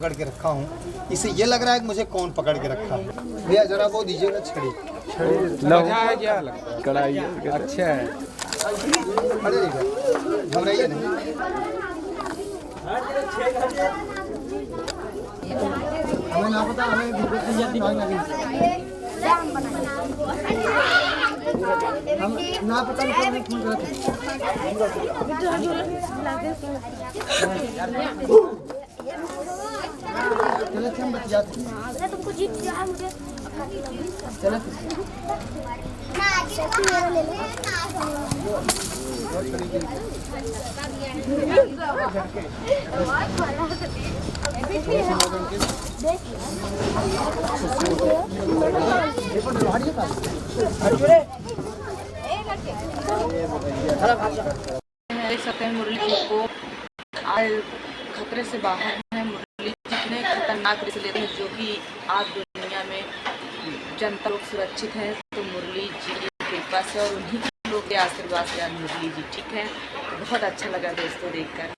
पकड़ के रखा हूँ। इसे ये लग रहा है कि मुझे कौन पकड़ के रखा है। भैया जरा वो दीजिएगा छड़ी। है क्या कढ़ाई अच्छा है। अरे घबराइए नहीं। हमें ना पता, हमें हम ना पता नहीं फोन चलो हम बच जाते हैं। तुमको जीत दिया है मुझे। चलो ले लो। देख सकते हैं मुरली जी को आज खतरे से बाहर है। मुरली जितने खतरनाक रिस्क लेते हैं, जो कि आज दुनिया में जनता लोग सुरक्षित हैं, तो मुरली जी की कृपा से और उन्हीं लोग के आशीर्वाद से आज मुरली जी ठीक है। बहुत अच्छा लगा दोस्तों देखकर।